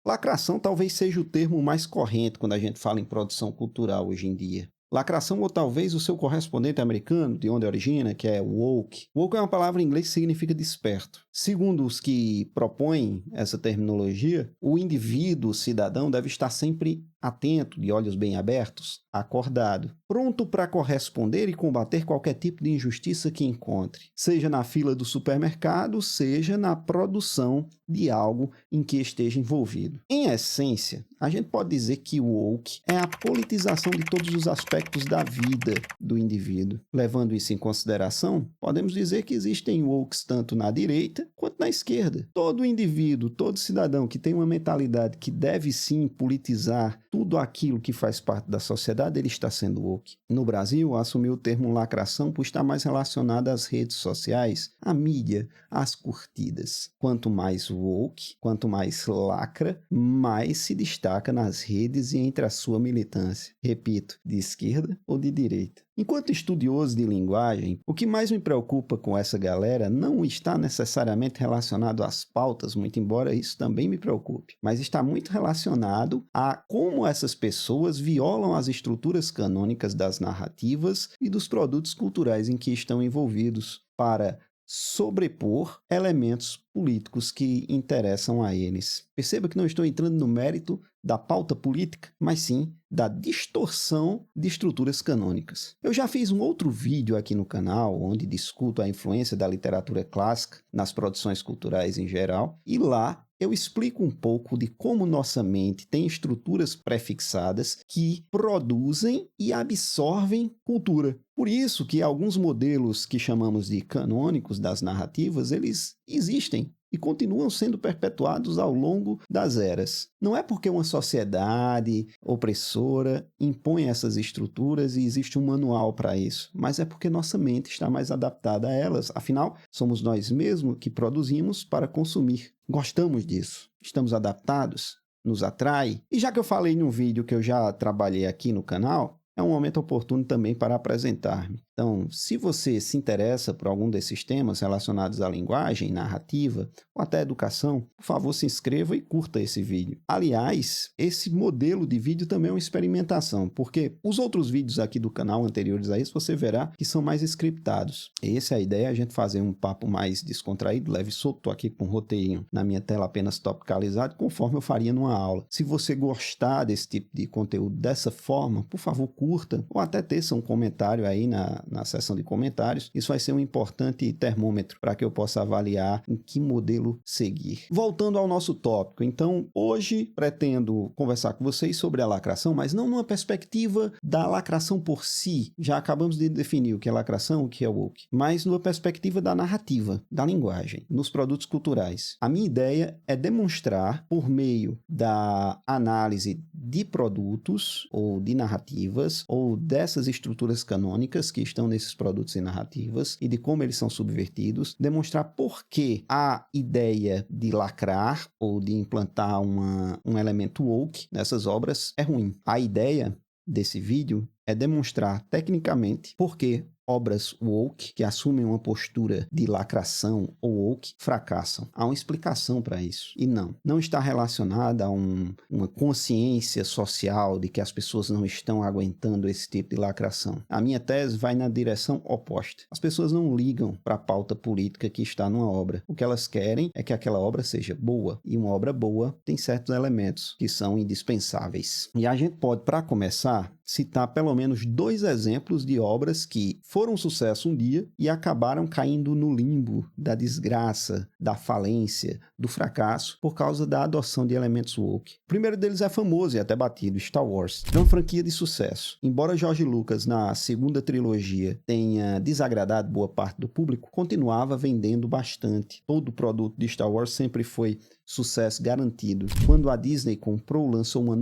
Lacração talvez seja o termo mais corrente quando a gente fala em produção cultural hoje em dia. Lacração ou talvez o seu correspondente americano, de onde origina, que é woke. Woke é uma palavra em inglês que significa desperto. Segundo os que propõem essa terminologia, o indivíduo, o cidadão, deve estar sempre atento, de olhos bem abertos, acordado, pronto para corresponder e combater qualquer tipo de injustiça que encontre, seja na fila do supermercado, seja na produção de algo em que esteja envolvido. Em essência, a gente pode dizer que o woke é a politização de todos os aspectos da vida do indivíduo. Levando isso em consideração, podemos dizer que existem wokes tanto na direita quanto na esquerda. Todo indivíduo, todo cidadão que tem uma mentalidade que deve sim politizar tudo aquilo que faz parte da sociedade, ele está sendo woke. No Brasil, assumiu o termo lacração por estar mais relacionado às redes sociais, à mídia, às curtidas. Quanto mais woke, quanto mais lacra, mais se destaca nas redes e entre a sua militância. Repito, de esquerda ou de direita. Enquanto estudioso de linguagem, o que mais me preocupa com essa galera não está necessariamente relacionado às pautas, muito embora isso também me preocupe, mas está muito relacionado a como essas pessoas violam as estruturas canônicas das narrativas e dos produtos culturais em que estão envolvidos para sobrepor elementos políticos que interessam a eles. Perceba que não estou entrando no mérito da pauta política, mas sim da distorção de estruturas canônicas. Eu já fiz um outro vídeo aqui no canal onde discuto a influência da literatura clássica nas produções culturais em geral, e lá eu explico um pouco de como nossa mente tem estruturas prefixadas que produzem e absorvem cultura. Por isso que alguns modelos que chamamos de canônicos das narrativas, eles existem e continuam sendo perpetuados ao longo das eras. Não é porque uma sociedade opressora impõe essas estruturas e existe um manual para isso, mas é porque nossa mente está mais adaptada a elas. Afinal, somos nós mesmos que produzimos para consumir. Gostamos disso. Estamos adaptados? Nos atrai? E já que eu falei num vídeo que eu já trabalhei aqui no canal, é um momento oportuno também para apresentar-me. Então, se você se interessa por algum desses temas relacionados à linguagem, narrativa ou até educação, por favor, se inscreva e curta esse vídeo. Aliás, esse modelo de vídeo também é uma experimentação, porque os outros vídeos aqui do canal anteriores a isso, você verá que são mais scriptados. Essa é a ideia, a gente fazer um papo mais descontraído, leve e solto. Estou aqui com um roteirinho na minha tela apenas topicalizado, conforme eu faria numa aula. Se você gostar desse tipo de conteúdo dessa forma, por favor, curta ou até teça um comentário aí na seção de comentários. Isso vai ser um importante termômetro para que eu possa avaliar em que modelo seguir. Voltando ao nosso tópico, então, hoje pretendo conversar com vocês sobre a lacração, mas não numa perspectiva da lacração por si. Já acabamos de definir o que é lacração, o que é woke, mas numa perspectiva da narrativa, da linguagem, nos produtos culturais. A minha ideia é demonstrar, por meio da análise de produtos ou de narrativas ou dessas estruturas canônicas que estão nesses produtos e narrativas e de como eles são subvertidos, demonstrar por que a ideia de lacrar ou de implantar um elemento woke nessas obras é ruim. A ideia desse vídeo é demonstrar tecnicamente por que obras woke, que assumem uma postura de lacração ou woke, fracassam. Há uma explicação para isso. E não está relacionada a uma consciência social de que as pessoas não estão aguentando esse tipo de lacração. A minha tese vai na direção oposta. As pessoas não ligam para a pauta política que está numa obra. O que elas querem é que aquela obra seja boa. E uma obra boa tem certos elementos que são indispensáveis. E a gente pode, para começar, citar pelo menos 2 exemplos de obras que foram um sucesso um dia e acabaram caindo no limbo da desgraça, da falência, do fracasso por causa da adoção de elementos woke. O primeiro deles é famoso e até batido, Star Wars. É uma franquia de sucesso. Embora George Lucas, na segunda trilogia, tenha desagradado boa parte do público, continuava vendendo bastante. Todo o produto de Star Wars sempre foi sucesso garantido. Quando a Disney comprou, lançou uma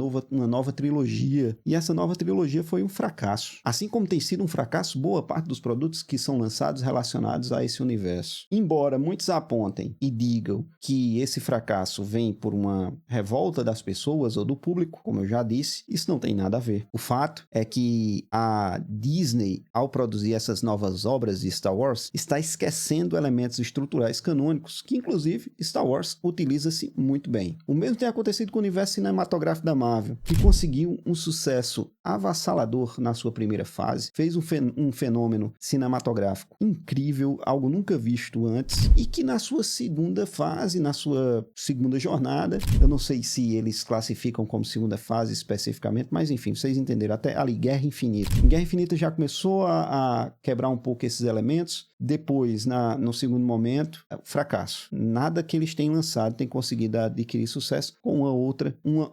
nova trilogia, e essa nova trilogia foi um fracasso. Assim como tem sido um fracasso boa parte dos produtos que são lançados relacionados a esse universo. Embora muitos apontem e digam que esse fracasso vem por uma revolta das pessoas ou do público, como eu já disse, isso não tem nada a ver. O fato é que a Disney, ao produzir essas novas obras de Star Wars, está esquecendo elementos estruturais canônicos, que inclusive Star Wars utiliza conhece muito bem. O mesmo tem acontecido com o universo cinematográfico da Marvel, que conseguiu um sucesso avassalador na sua primeira fase, fez um fenômeno cinematográfico incrível, algo nunca visto antes, e que na sua segunda fase, na sua segunda jornada, eu não sei se eles classificam como segunda fase especificamente, mas enfim, vocês entenderam, até ali, Guerra Infinita. Em Guerra Infinita já começou a quebrar um pouco esses elementos, depois, no segundo momento, fracasso. Nada que eles tenham lançado tem conseguido adquirir sucesso, com uma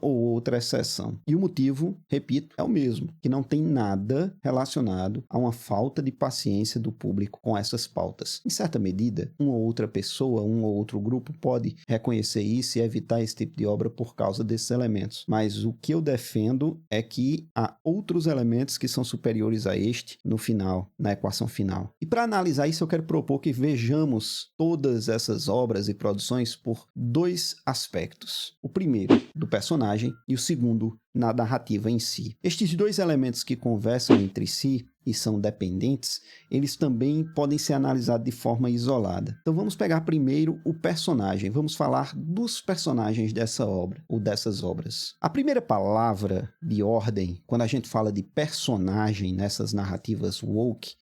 ou outra exceção. E o motivo, repito, é o mesmo, que não tem nada relacionado a uma falta de paciência do público com essas pautas. Em certa medida, uma ou outra pessoa, um ou outro grupo pode reconhecer isso e evitar esse tipo de obra por causa desses elementos. Mas o que eu defendo é que há outros elementos que são superiores a este no final, na equação final. E para analisar isso, eu quero propor que vejamos todas essas obras e produções por dois aspectos. O primeiro, do personagem, e o segundo, na narrativa em si. Estes dois elementos que conversam entre si e são dependentes, eles também podem ser analisados de forma isolada. Então vamos pegar primeiro o personagem, vamos falar dos personagens dessa obra, ou dessas obras. A primeira palavra de ordem, quando a gente fala de personagem nessas narrativas woke,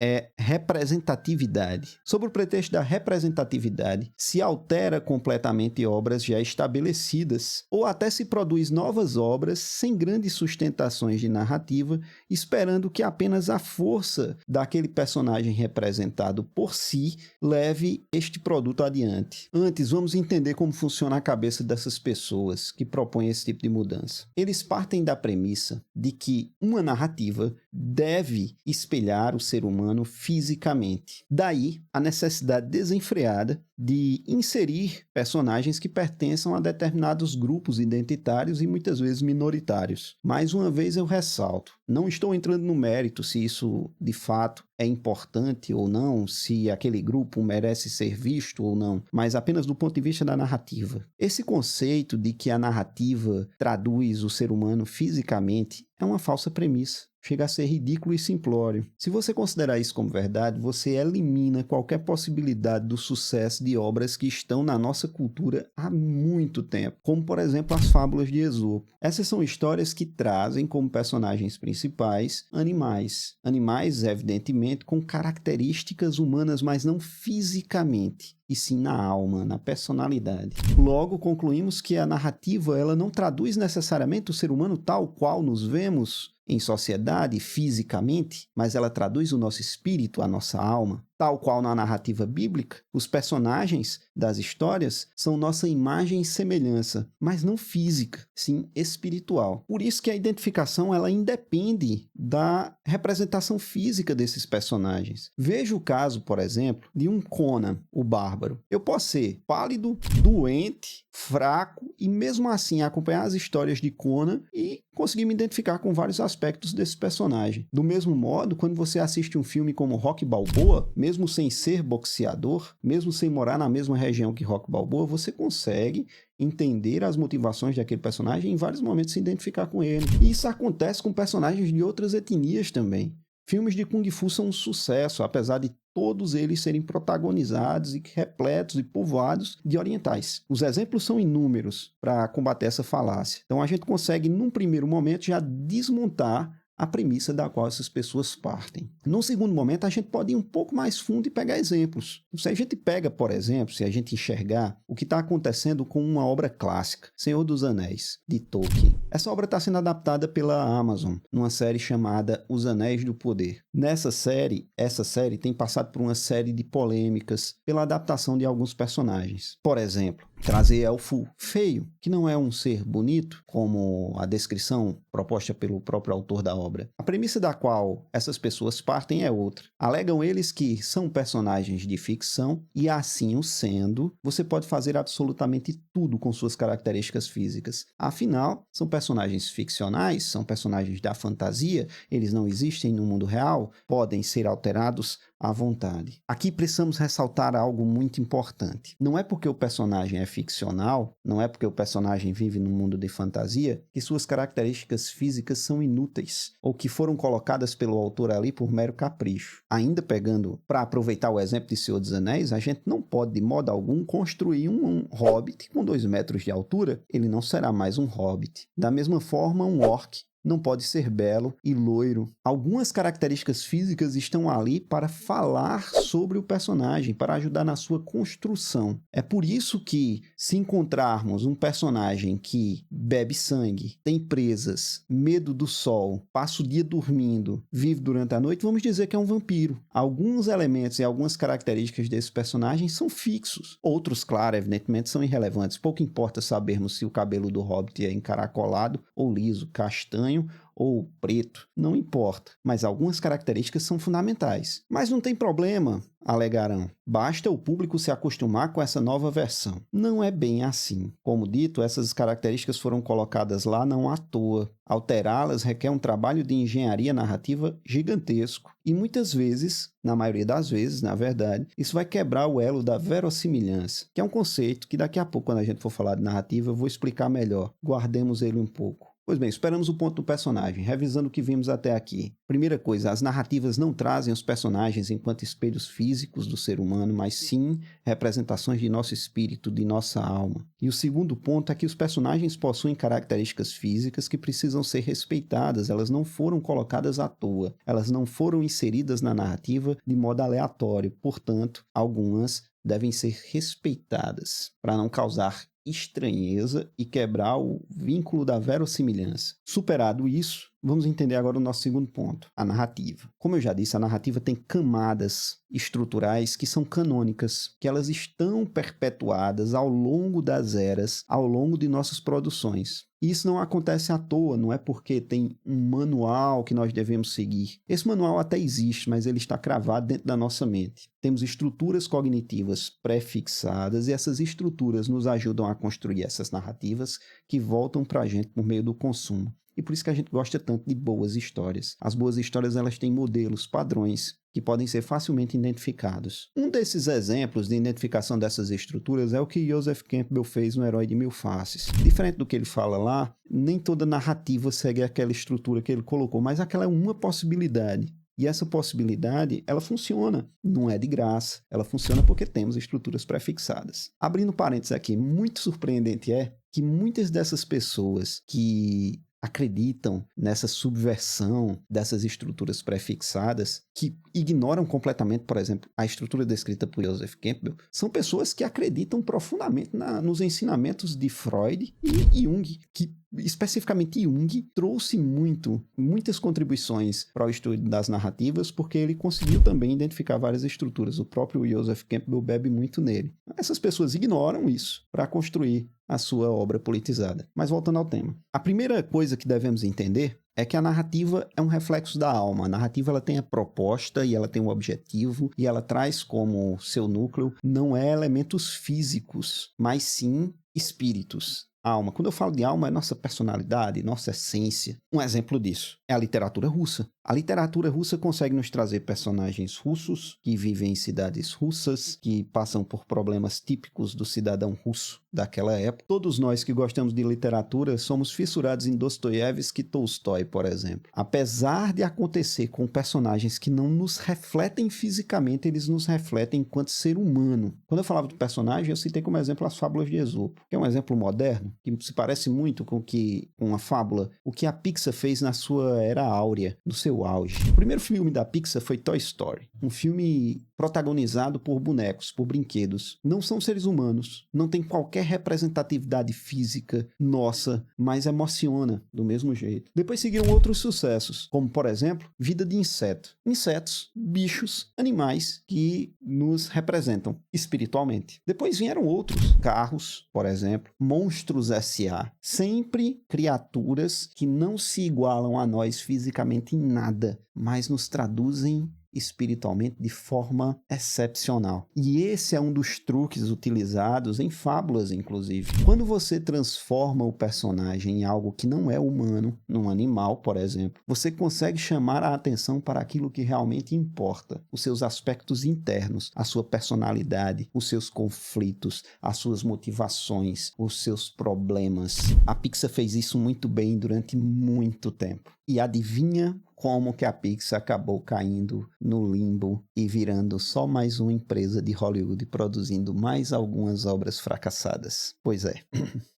é representatividade. Sob o pretexto da representatividade, se altera completamente obras já estabelecidas, ou até se produz novas obras sem grandes sustentações de narrativa, esperando que apenas a força daquele personagem representado por si leve este produto adiante. Antes, vamos entender como funciona a cabeça dessas pessoas que propõem esse tipo de mudança. Eles partem da premissa de que uma narrativa deve espelhar o ser humano fisicamente. Daí, a necessidade desenfreada de inserir personagens que pertençam a determinados grupos identitários e muitas vezes minoritários. Mais uma vez eu ressalto, não estou entrando no mérito se isso de fato é importante ou não, se aquele grupo merece ser visto ou não, mas apenas do ponto de vista da narrativa. Esse conceito de que a narrativa traduz o ser humano fisicamente é uma falsa premissa. Chega a ser ridículo e simplório. Se você considerar isso como verdade, você elimina qualquer possibilidade do sucesso de obras que estão na nossa cultura há muito tempo, como por exemplo as fábulas de Esopo. Essas são histórias que trazem como personagens principais animais. Animais, evidentemente, com características humanas, mas não fisicamente, e sim na alma, na personalidade. Logo, concluímos que a narrativa ela não traduz necessariamente o ser humano tal qual nos vemos em sociedade, fisicamente, mas ela traduz o nosso espírito, a nossa alma. Tal qual na narrativa bíblica, os personagens das histórias são nossa imagem e semelhança, mas não física, sim espiritual. Por isso que a identificação ela independe da representação física desses personagens. Veja o caso, por exemplo, de um Conan, o Bárbaro. Eu posso ser pálido, doente, fraco e mesmo assim acompanhar as histórias de Conan e conseguir me identificar com vários aspectos desse personagem. Do mesmo modo, quando você assiste um filme como Rocky Balboa, mesmo sem ser boxeador, mesmo sem morar na mesma região que Rocky Balboa, você consegue entender as motivações daquele personagem e em vários momentos se identificar com ele. E isso acontece com personagens de outras etnias também. Filmes de Kung Fu são um sucesso, apesar de todos eles serem protagonizados e repletos e povoados de orientais. Os exemplos são inúmeros para combater essa falácia. Então a gente consegue, num primeiro momento, já desmontar a premissa da qual essas pessoas partem. Num segundo momento, a gente pode ir um pouco mais fundo e pegar exemplos. Se a gente pega, por exemplo, se a gente enxergar o que está acontecendo com uma obra clássica, Senhor dos Anéis, de Tolkien. Essa obra está sendo adaptada pela Amazon, numa série chamada Os Anéis do Poder. Essa série tem passado por uma série de polêmicas pela adaptação de alguns personagens. Por exemplo, trazer elfo feio, que não é um ser bonito, como a descrição proposta pelo próprio autor da obra. A premissa da qual essas pessoas partem é outra. Alegam eles que são personagens de ficção e, assim o sendo, você pode fazer absolutamente tudo com suas características físicas. Afinal, são personagens ficcionais, são personagens da fantasia, eles não existem no mundo real, podem ser alterados à vontade. Aqui precisamos ressaltar algo muito importante. Não é porque o personagem é ficcional, não é porque o personagem vive num mundo de fantasia, que suas características físicas são inúteis, ou que foram colocadas pelo autor ali por mero capricho. Ainda pegando, para aproveitar o exemplo de Senhor dos Anéis, a gente não pode, de modo algum, construir um hobbit com 2 metros de altura. Ele não será mais um hobbit. Da mesma forma, um orc não pode ser belo e loiro. Algumas características físicas estão ali para falar sobre o personagem, para ajudar na sua construção. É por isso que, se encontrarmos um personagem que bebe sangue, tem presas, medo do sol, passa o dia dormindo, vive durante a noite, vamos dizer que é um vampiro. Alguns elementos e algumas características desse personagem são fixos. Outros, claro, evidentemente, são irrelevantes. Pouco importa sabermos se o cabelo do hobbit é encaracolado ou liso, castanho ou preto, não importa, mas algumas características são fundamentais. Mas não tem problema, alegarão. Basta o público se acostumar com essa nova versão. Não é bem assim. Como dito, essas características foram colocadas lá não à toa. Alterá-las requer um trabalho de engenharia narrativa gigantesco. E muitas vezes, na maioria das vezes, na verdade, isso vai quebrar o elo da verossimilhança, que é um conceito que daqui a pouco, quando a gente for falar de narrativa, eu vou explicar melhor. Guardemos ele um pouco. Pois bem, esperamos o ponto do personagem, revisando o que vimos até aqui. Primeira coisa, as narrativas não trazem os personagens enquanto espelhos físicos do ser humano, mas sim representações de nosso espírito, de nossa alma. E o segundo ponto é que os personagens possuem características físicas que precisam ser respeitadas, elas não foram colocadas à toa, elas não foram inseridas na narrativa de modo aleatório, portanto, algumas devem ser respeitadas, para não causar estranheza e quebrar o vínculo da verossimilhança. Superado isso, vamos entender agora o nosso segundo ponto, a narrativa. Como eu já disse, a narrativa tem camadas estruturais que são canônicas, que elas estão perpetuadas ao longo das eras, ao longo de nossas produções. E isso não acontece à toa, não é porque tem um manual que nós devemos seguir. Esse manual até existe, mas ele está cravado dentro da nossa mente. Temos estruturas cognitivas pré-fixadas e essas estruturas nos ajudam a construir essas narrativas que voltam para a gente por meio do consumo. E por isso que a gente gosta tanto de boas histórias. As boas histórias, elas têm modelos, padrões, que podem ser facilmente identificados. Um desses exemplos de identificação dessas estruturas é o que Joseph Campbell fez no Herói de Mil Faces. Diferente do que ele fala lá, nem toda narrativa segue aquela estrutura que ele colocou, mas aquela é uma possibilidade. E essa possibilidade, ela funciona, não é de graça, ela funciona porque temos estruturas pré-fixadas. Abrindo parênteses aqui, muito surpreendente é que muitas dessas pessoas que acreditam nessa subversão dessas estruturas pré-fixadas, que ignoram completamente, por exemplo, a estrutura descrita por Joseph Campbell, são pessoas que acreditam profundamente nos ensinamentos de Freud e Jung, que especificamente Jung trouxe muitas contribuições para o estudo das narrativas, porque ele conseguiu também identificar várias estruturas. O próprio Joseph Campbell bebe muito nele. Essas pessoas ignoram isso para construir a sua obra politizada. Mas voltando ao tema. A primeira coisa que devemos entender é que a narrativa é um reflexo da alma. A narrativa ela tem a proposta e ela tem um objetivo e ela traz como seu núcleo não é elementos físicos, mas sim espíritos. Alma. Quando eu falo de alma, é nossa personalidade, nossa essência. Um exemplo disso é a literatura russa. A literatura russa consegue nos trazer personagens russos que vivem em cidades russas, que passam por problemas típicos do cidadão russo daquela época. Todos nós que gostamos de literatura somos fissurados em Dostoiévski e Tolstói, por exemplo. Apesar de acontecer com personagens que não nos refletem fisicamente, eles nos refletem enquanto ser humano. Quando eu falava do personagem, eu citei como exemplo as fábulas de Esopo, que é um exemplo moderno, que se parece muito com uma fábula, o que a Pixar fez na sua era áurea, no seu auge. O primeiro filme da Pixar foi Toy Story, um filme protagonizado por bonecos, por brinquedos. Não são seres humanos, não tem qualquer representatividade física nossa, mas emociona do mesmo jeito. Depois seguiram outros sucessos, como por exemplo, Vida de Inseto. Insetos, bichos, animais que nos representam espiritualmente. Depois vieram outros, Carros, por exemplo, Monstros S.A. Sempre criaturas que não se igualam a nós fisicamente em nada, mas nos traduzem espiritualmente de forma excepcional. E esse é um dos truques utilizados em fábulas, inclusive. Quando você transforma o personagem em algo que não é humano, num animal, por exemplo, você consegue chamar a atenção para aquilo que realmente importa, os seus aspectos internos, a sua personalidade, os seus conflitos, as suas motivações, os seus problemas. A Pixar fez isso muito bem durante muito tempo. E adivinha como que a Pixar acabou caindo no limbo e virando só mais uma empresa de Hollywood produzindo mais algumas obras fracassadas? Pois é.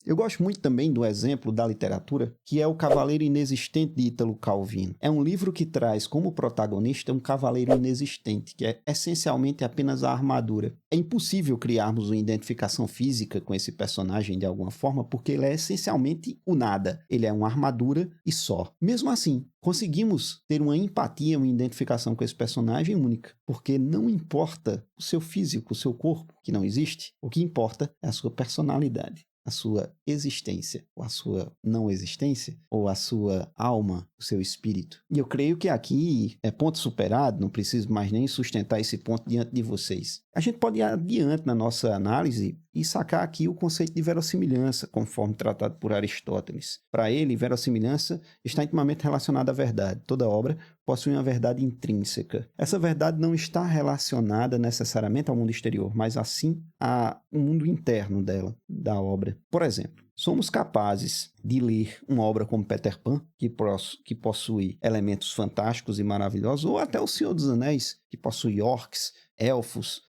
Eu gosto muito também do exemplo da literatura, que é O Cavaleiro Inexistente de Ítalo Calvino. É um livro que traz como protagonista um cavaleiro inexistente, que é essencialmente apenas a armadura. É impossível criarmos uma identificação física com esse personagem de alguma forma, porque ele é essencialmente o nada. Ele é uma armadura e só. Mesmo assim, conseguimos ter uma empatia, uma identificação com esse personagem única, porque não importa o seu físico, o seu corpo, que não existe, o que importa é a sua personalidade, a sua existência, ou a sua não existência, ou a sua alma, o seu espírito. E eu creio que aqui é ponto superado, não preciso mais nem sustentar esse ponto diante de vocês. A gente pode ir adiante na nossa análise e sacar aqui o conceito de verossimilhança, conforme tratado por Aristóteles. Para ele, verossimilhança está intimamente relacionada à verdade. Toda obra possui uma verdade intrínseca. Essa verdade não está relacionada necessariamente ao mundo exterior, mas assim ao mundo interno dela, da obra. Por exemplo, somos capazes de ler uma obra como Peter Pan, que possui elementos fantásticos e maravilhosos, ou até O Senhor dos Anéis, que possui orcs, elfos,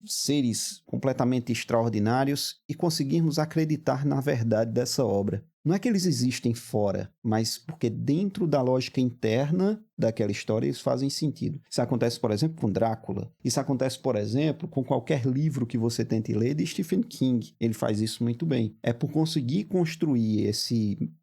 seres completamente extraordinários, e conseguirmos acreditar na verdade dessa obra. Não é que eles existem fora, mas porque dentro da lógica interna daquela história eles fazem sentido. Isso acontece, por exemplo, com Drácula. Isso acontece, por exemplo, com qualquer livro que você tente ler de Stephen King. Ele faz isso muito bem. É por conseguir construir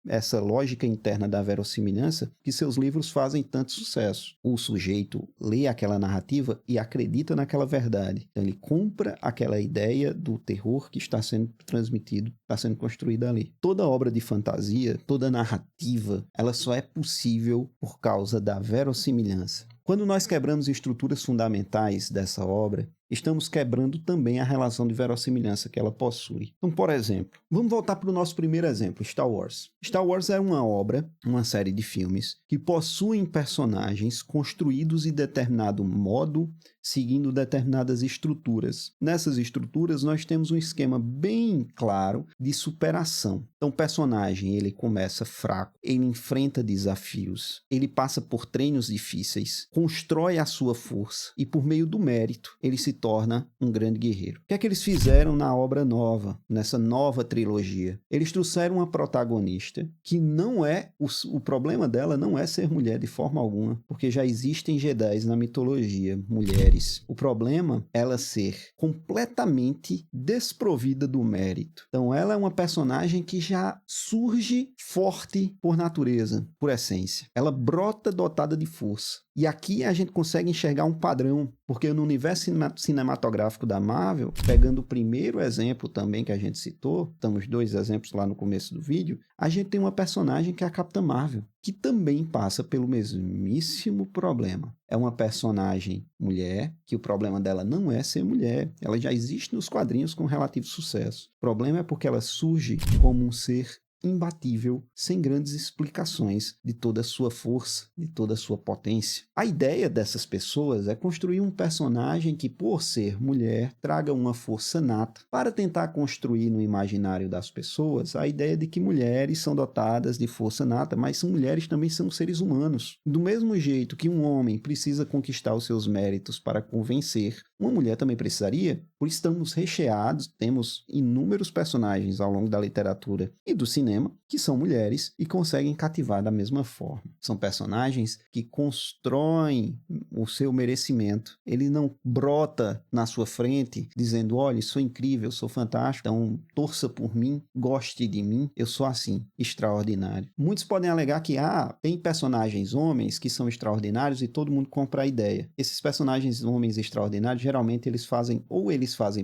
essa lógica interna da verossimilhança que seus livros fazem tanto sucesso. O sujeito lê aquela narrativa e acredita naquela verdade. Então ele compra aquela ideia do terror que está sendo transmitido, está sendo construída ali. Toda obra de fantasia, toda narrativa, ela só é possível por causa da verossimilhança. Quando nós quebramos estruturas fundamentais dessa obra, estamos quebrando também a relação de verossimilhança que ela possui. Então, por exemplo, vamos voltar para o nosso primeiro exemplo, Star Wars. Star Wars é uma obra, uma série de filmes, que possuem personagens construídos de determinado modo, seguindo determinadas estruturas. Nessas estruturas, nós temos um esquema bem claro de superação. Então, o personagem, ele começa fraco, ele enfrenta desafios, ele passa por treinos difíceis, constrói a sua força e, por meio do mérito, ele se torna um grande guerreiro. O que é que eles fizeram na obra nova, nessa nova trilogia? Eles trouxeram uma protagonista que não é, o problema dela não é ser mulher de forma alguma, porque já existem Jedis na mitologia, mulheres. O problema é ela ser completamente desprovida do mérito. Então ela é uma personagem que já surge forte por natureza, por essência. Ela brota dotada de força. E aqui a gente consegue enxergar um padrão, porque no universo cinematográfico da Marvel, pegando o primeiro exemplo também que a gente citou, estamos dois exemplos lá no começo do vídeo, a gente tem uma personagem que é a Capitã Marvel, que também passa pelo mesmíssimo problema. É uma personagem mulher, que o problema dela não é ser mulher, ela já existe nos quadrinhos com relativo sucesso. O problema é porque ela surge como um ser imbatível, sem grandes explicações de toda a sua força, de toda a sua potência. A ideia dessas pessoas é construir um personagem que, por ser mulher, traga uma força nata para tentar construir no imaginário das pessoas a ideia de que mulheres são dotadas de força nata, mas mulheres também são seres humanos. Do mesmo jeito que um homem precisa conquistar os seus méritos para convencer, uma mulher também precisaria, por isso estamos recheados, temos inúmeros personagens ao longo da literatura e do cinema que são mulheres e conseguem cativar da mesma forma. São personagens que constroem o seu merecimento. Ele não brota na sua frente dizendo, olha, sou incrível, sou fantástico, então torça por mim, goste de mim, eu sou assim, extraordinário. Muitos podem alegar que, tem personagens homens que são extraordinários e todo mundo compra a ideia. Esses personagens homens extraordinários, geralmente eles fazem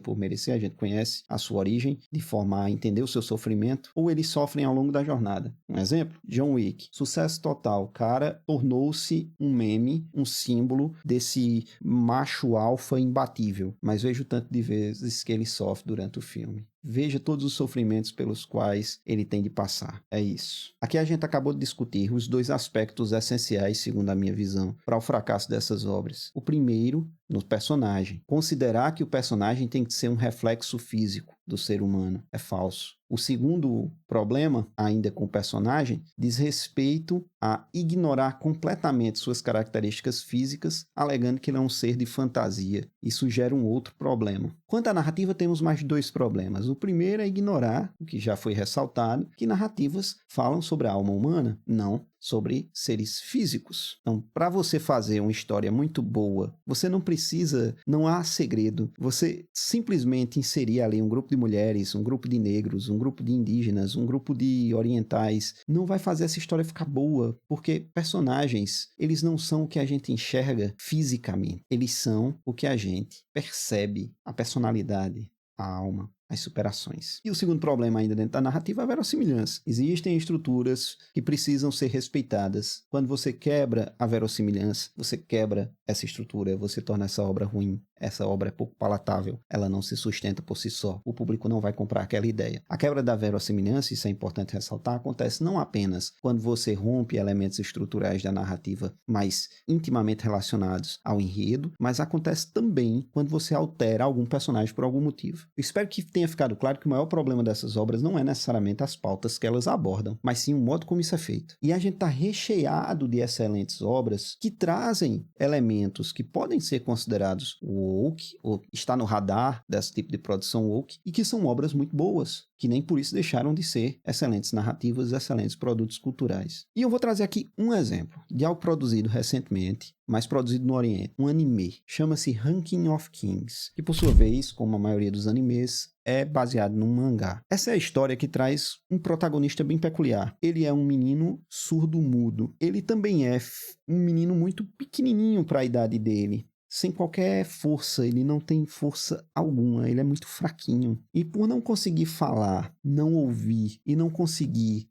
por merecer, a gente conhece a sua origem, de forma a entender o seu sofrimento, ou eles sofrem sofrem ao longo da jornada. Um exemplo? John Wick. Sucesso total. O cara tornou-se um meme, um símbolo desse macho alfa imbatível. Mas veja o tanto de vezes que ele sofre durante o filme. Veja todos os sofrimentos pelos quais ele tem de passar. É isso. Aqui a gente acabou de discutir os dois aspectos essenciais, segundo a minha visão, para o fracasso dessas obras. O primeiro, no personagem. Considerar que o personagem tem que ser um reflexo físico do ser humano é falso. O segundo problema, ainda com o personagem, diz respeito a ignorar completamente suas características físicas, alegando que ele é um ser de fantasia. Isso gera um outro problema. Quanto à narrativa, temos mais dois problemas. O primeiro é ignorar, o que já foi ressaltado, que narrativas falam sobre a alma humana, não sobre seres físicos. Então, para você fazer uma história muito boa, você não há segredo. Você simplesmente inserir ali um grupo de mulheres, um grupo de negros, um grupo de indígenas, um grupo de orientais, não vai fazer essa história ficar boa, porque personagens, eles não são o que a gente enxerga fisicamente. Eles são o que a gente percebe, a personalidade, a alma, as superações. E o segundo problema ainda dentro da narrativa é a verossimilhança. Existem estruturas que precisam ser respeitadas. Quando você quebra a verossimilhança, você quebra essa estrutura, você torna essa obra ruim. Essa obra é pouco palatável, ela não se sustenta por si só. O público não vai comprar aquela ideia. A quebra da verossimilhança, isso é importante ressaltar, acontece não apenas quando você rompe elementos estruturais da narrativa mais intimamente relacionados ao enredo, mas acontece também quando você altera algum personagem por algum motivo. Eu espero que tenha ficado claro que o maior problema dessas obras não é necessariamente as pautas que elas abordam, mas sim o modo como isso é feito. E a gente está recheado de excelentes obras que trazem elementos que podem ser considerados woke, ou está no radar desse tipo de produção woke, e que são obras muito boas, que nem por isso deixaram de ser excelentes narrativas, excelentes produtos culturais. E eu vou trazer aqui um exemplo de algo produzido recentemente, mas produzido no Oriente, um anime, chama-se Ranking of Kings, que por sua vez, como a maioria dos animes, é baseado num mangá. Essa é a história que traz um protagonista bem peculiar. Ele é um menino surdo-mudo. Ele também é um menino muito pequenininho para a idade dele. Sem qualquer força, ele não tem força alguma, ele é muito fraquinho. E por não conseguir falar, não ouvir e não conseguir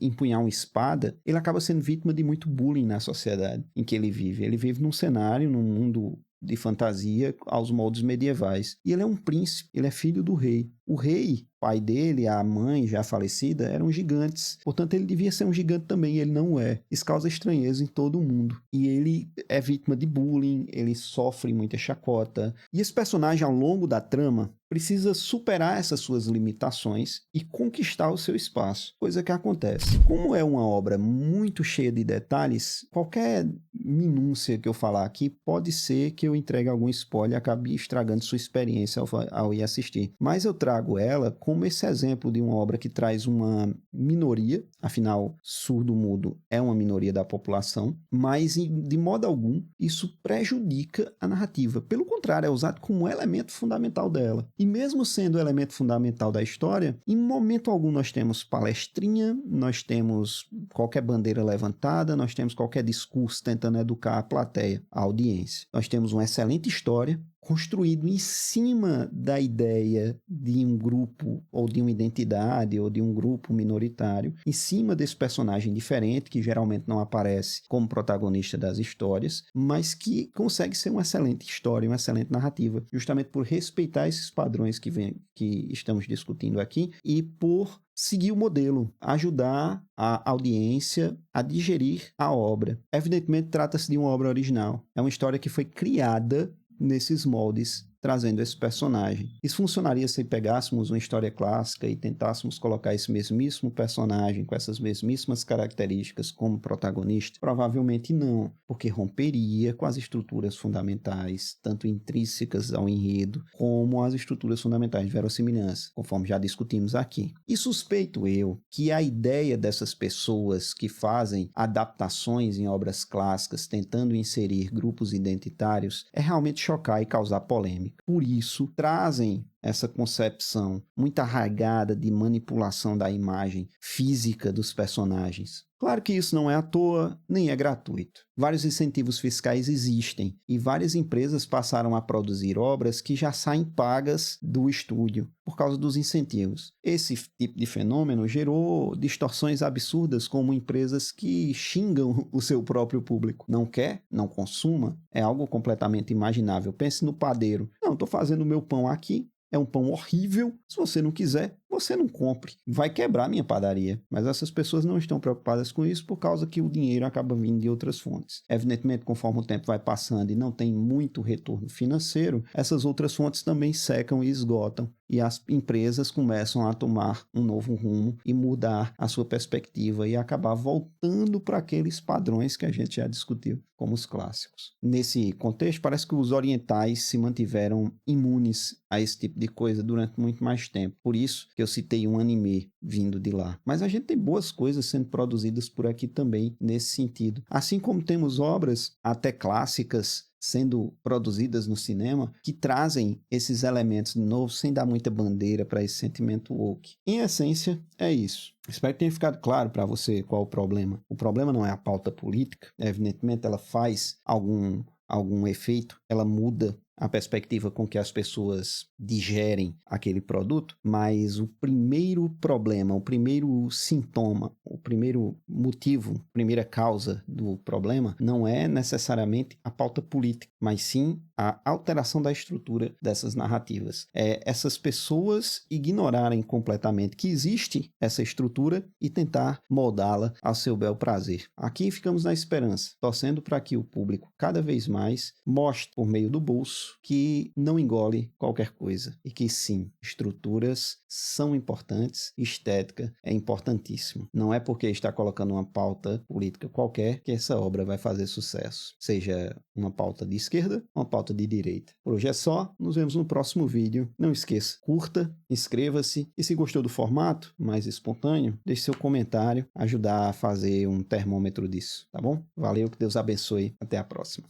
empunhar uma espada, ele acaba sendo vítima de muito bullying na sociedade em que ele vive. Ele vive num cenário, num mundo de fantasia aos moldes medievais. E ele é um príncipe, ele é filho do rei. O rei, pai dele, a mãe já falecida, eram gigantes. Portanto, ele devia ser um gigante também, e ele não é. Isso causa estranheza em todo o mundo. E ele é vítima de bullying, ele sofre muita chacota. E esse personagem, ao longo da trama, precisa superar essas suas limitações e conquistar o seu espaço, coisa que acontece. Como é uma obra muito cheia de detalhes, qualquer minúcia que eu falar aqui pode ser que eu entregue algum spoiler e acabe estragando sua experiência ao ir assistir. Mas eu trago ela como esse exemplo de uma obra que traz uma minoria, afinal, surdo-mudo é uma minoria da população, mas de modo algum isso prejudica a narrativa. Pelo contrário, é usado como elemento fundamental dela. E mesmo sendo o elemento fundamental da história, em momento algum nós temos palestrinha, nós temos qualquer bandeira levantada, nós temos qualquer discurso tentando educar a plateia, a audiência. Nós temos uma excelente história, construído em cima da ideia de um grupo ou de uma identidade ou de um grupo minoritário, em cima desse personagem diferente, que geralmente não aparece como protagonista das histórias, mas que consegue ser uma excelente história, uma excelente narrativa, justamente por respeitar esses padrões que estamos discutindo aqui e por seguir o modelo, ajudar a audiência a digerir a obra. Evidentemente, trata-se de uma obra original. É uma história que foi criada nesses moldes, trazendo esse personagem. Isso funcionaria se pegássemos uma história clássica e tentássemos colocar esse mesmíssimo personagem com essas mesmíssimas características como protagonista? Provavelmente não, porque romperia com as estruturas fundamentais, tanto intrínsecas ao enredo, como as estruturas fundamentais de verossimilhança, conforme já discutimos aqui. E suspeito eu que a ideia dessas pessoas que fazem adaptações em obras clássicas, tentando inserir grupos identitários, é realmente chocar e causar polêmica. Por isso, trazem essa concepção muito arraigada de manipulação da imagem física dos personagens. Claro que isso não é à toa, nem é gratuito. Vários incentivos fiscais existem e várias empresas passaram a produzir obras que já saem pagas do estúdio por causa dos incentivos. Esse tipo de fenômeno gerou distorções absurdas, como empresas que xingam o seu próprio público. Não quer? Não consuma? É algo completamente imaginável. Pense no padeiro. Não, estou fazendo o meu pão aqui. É um pão horrível. Se você não quiser, você não compre. Vai quebrar minha padaria. Mas essas pessoas não estão preocupadas com isso por causa que o dinheiro acaba vindo de outras fontes. Evidentemente, conforme o tempo vai passando e não tem muito retorno financeiro, essas outras fontes também secam e esgotam. E as empresas começam a tomar um novo rumo e mudar a sua perspectiva e acabar voltando para aqueles padrões que a gente já discutiu, como os clássicos. Nesse contexto, parece que os orientais se mantiveram imunes a esse tipo de coisa durante muito mais tempo. Por isso que eu citei um anime vindo de lá. Mas a gente tem boas coisas sendo produzidas por aqui também nesse sentido. Assim como temos obras até clássicas sendo produzidas no cinema que trazem esses elementos de novo sem dar muita bandeira para esse sentimento woke. Em essência, é isso. Espero que tenha ficado claro para você qual o problema. O problema não é a pauta política. Evidentemente, ela faz algum efeito, ela muda a perspectiva com que as pessoas digerem aquele produto, mas o primeiro problema, o primeiro sintoma, o primeiro motivo, a primeira causa do problema não é necessariamente a pauta política, mas sim a alteração da estrutura dessas narrativas. É essas pessoas ignorarem completamente que existe essa estrutura e tentar moldá-la ao seu bel prazer. Aqui ficamos na esperança, torcendo para que o público cada vez mais mostre por meio do bolso que não engole qualquer coisa e que sim, estruturas são importantes, estética é importantíssimo. Não é porque está colocando uma pauta política qualquer que essa obra vai fazer sucesso, seja uma pauta de esquerda ou uma pauta de direita. Por hoje é só, nos vemos no próximo vídeo. Não esqueça, curta, inscreva-se e se gostou do formato mais espontâneo, deixe seu comentário, ajudar a fazer um termômetro disso, tá bom? Valeu, que Deus abençoe, até a próxima.